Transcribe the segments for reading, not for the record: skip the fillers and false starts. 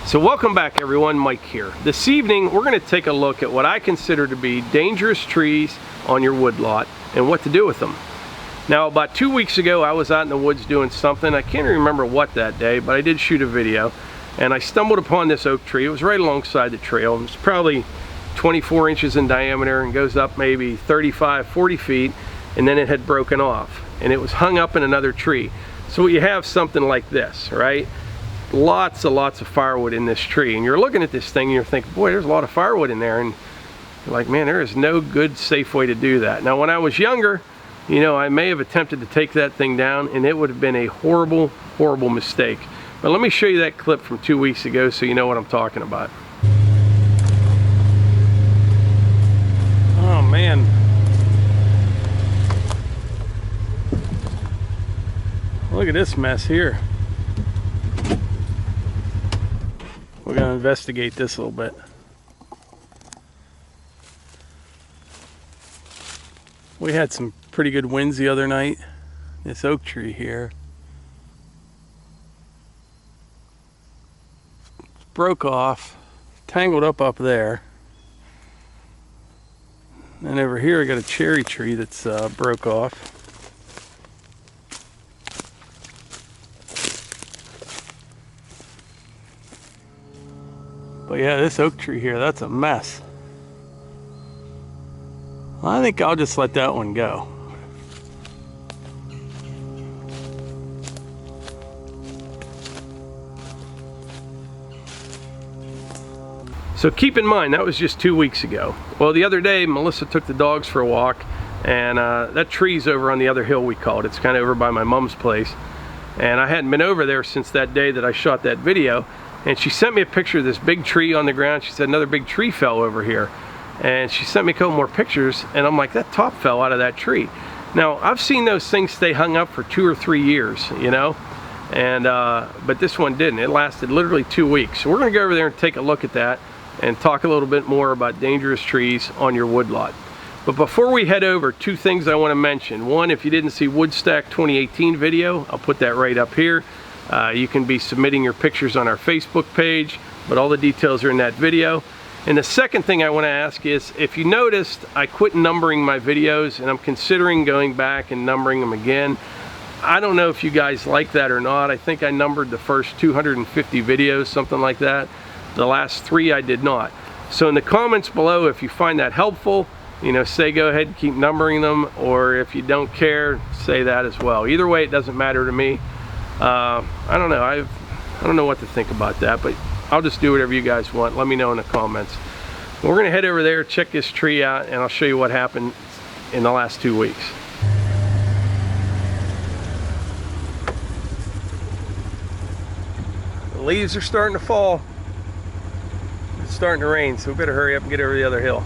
So welcome back everyone, Mike here. This evening we're going to take a look at what I consider to be dangerous trees on your woodlot and what to do with them. Now about 2 weeks ago I was out in the woods doing something. I can't remember what that day, but I did shoot a video and I stumbled upon this oak tree. It was right alongside the trail. It's probably 24 inches in diameter and goes up maybe 35-40 feet, and then it had broken off and it was hung up in another tree. So you have something like this, right? Lots of firewood in this tree, and you're looking at this thing and you're thinking, boy, there's a lot of firewood in there, and you're like, man, there is no good safe way to do that. Now when I was younger, you know, I may have attempted to take that thing down and it would have been a horrible mistake. But let me show you that clip from 2 weeks ago so you know what I'm talking about. Oh man, look at this mess here. We're going to investigate this a little bit. We had some pretty good winds the other night. This oak tree here broke off, tangled up there. And over here I got a cherry tree that's broke off. But yeah, this oak tree here, that's a mess. I think I'll just let that one go. So keep in mind, that was just 2 weeks ago. Well, the other day, Melissa took the dogs for a walk, and that tree's over on the other hill, we call it. It's kind of over by my mom's place. And I hadn't been over there since that day that I shot that video. And she sent me a picture of this big tree on the ground. She said another big tree fell over here. And she sent me a couple more pictures, and I'm like, that top fell out of that tree. Now, I've seen those things stay hung up for 2 or 3 years, you know, and but this one didn't. It lasted literally 2 weeks. So we're gonna go over there and take a look at that and talk a little bit more about dangerous trees on your woodlot. But before we head over, 2 things I want to mention. One, if you didn't see Woodstack 2018 video, I'll put that right up here. You can be submitting your pictures on our Facebook page, but all the details are in that video. And the second thing I want to ask is, if you noticed, I quit numbering my videos and I'm considering going back and numbering them again. I don't know if you guys like that or not. I think I numbered the first 250 videos, something like that. The last 3 I did not. So in the comments below, if you find that helpful, you know, say go ahead and keep numbering them, or if you don't care, say that as well. Either way, it doesn't matter to me. I don't know. I don't know what to think about that, but I'll just do whatever you guys want. Let me know in the comments. We're gonna head over there, check this tree out, and I'll show you what happened in the last 2 weeks. The leaves are starting to fall. It's starting to rain, so we better hurry up and get over the other hill.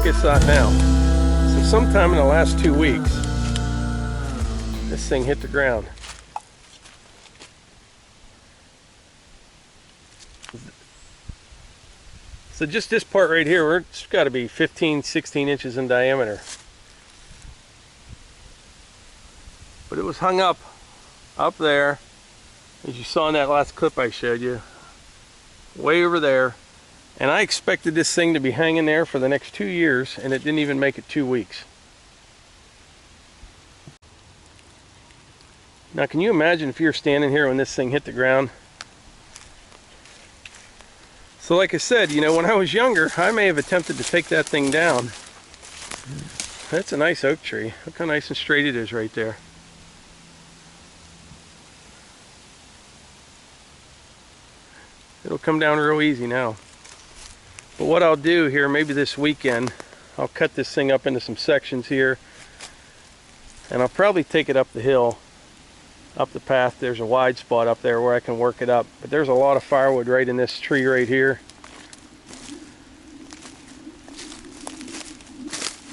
it's not now. So sometime in the last 2 weeks, this thing hit the ground. So just this part right here, it's got to be 15, 16 inches in diameter. But it was hung up there, as you saw in that last clip I showed you, way over there. And I expected this thing to be hanging there for the next 2 years, and it didn't even make it 2 weeks. Now can you imagine if you were standing here when this thing hit the ground? So like I said, you know, when I was younger, I may have attempted to take that thing down. That's a nice oak tree. Look how nice and straight it is right there. It'll come down real easy now. But what I'll do here, maybe this weekend, I'll cut this thing up into some sections here, and I'll probably take it up the hill, up the path. There's a wide spot up there where I can work it up. But there's a lot of firewood right in this tree right here.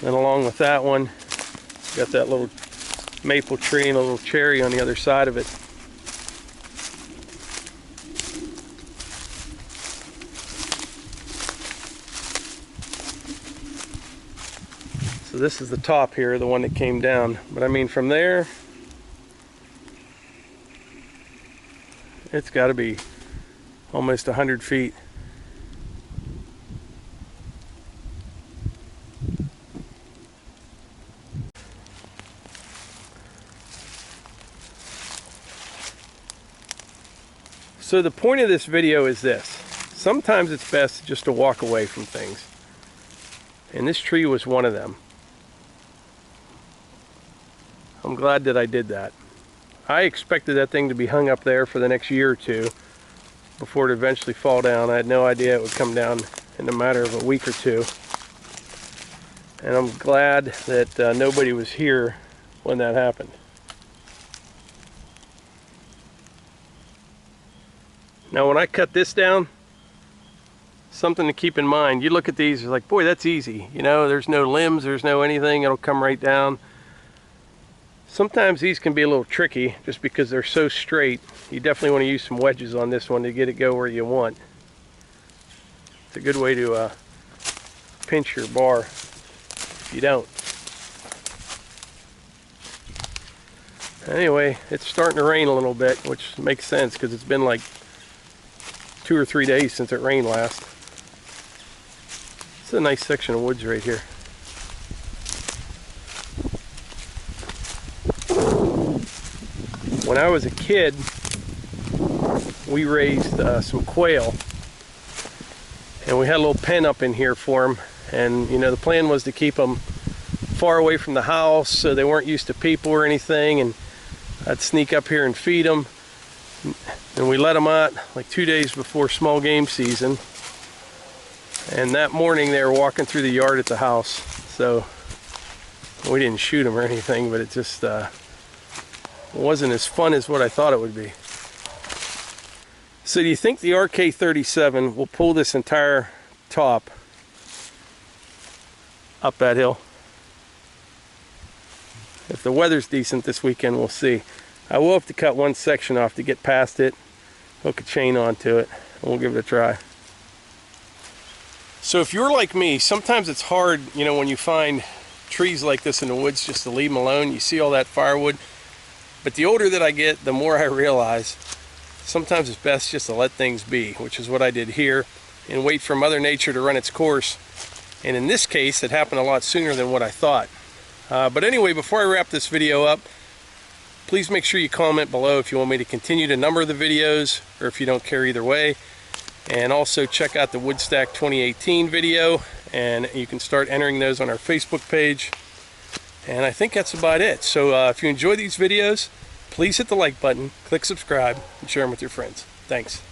And along with that one, got that little maple tree and a little cherry on the other side of it. So this is the top here, the one that came down. But I mean, from there, it's got to be almost 100 feet. So the point of this video is this. Sometimes it's best just to walk away from things. And this tree was one of them. I'm glad that I did that. I expected that thing to be hung up there for the next year or two before it eventually fall down. I had no idea it would come down in a matter of a week or two. And I'm glad that nobody was here when that happened. Now when I cut this down, something to keep in mind, you look at these, you're like, boy, that's easy. You know, there's no limbs, there's no anything, it'll come right down. Sometimes these can be a little tricky just because they're so straight. You definitely want to use some wedges on this one to get it go where you want. It's a good way to pinch your bar if you don't. Anyway, it's starting to rain a little bit, which makes sense because it's been like 2 or 3 days since it rained last. It's a nice section of woods right here. When I was a kid, we raised some quail, and we had a little pen up in here for them. And you know, the plan was to keep them far away from the house so they weren't used to people or anything, and I'd sneak up here and feed them. And we let them out like 2 days before small game season, and that morning they were walking through the yard at the house. So we didn't shoot them or anything, but it just wasn't as fun as what I thought it would be. So do you think the RK-37 will pull this entire top up that hill? If the weather's decent this weekend, we'll see. I will have to cut one section off to get past it, hook a chain onto it, and we'll give it a try. So if you're like me, sometimes it's hard, you know, when you find trees like this in the woods, just to leave them alone. You see all that firewood. But the older that I get, the more I realize sometimes it's best just to let things be, which is what I did here, and wait for Mother Nature to run its course. And in this case, it happened a lot sooner than what I thought. But anyway, before I wrap this video up, please make sure you comment below if you want me to continue to number the videos, or if you don't care either way. And also check out the Woodstack 2018 video, and you can start entering those on our Facebook page. And I think that's about it. So if you enjoy these videos, please hit the like button, click subscribe, and share them with your friends. Thanks.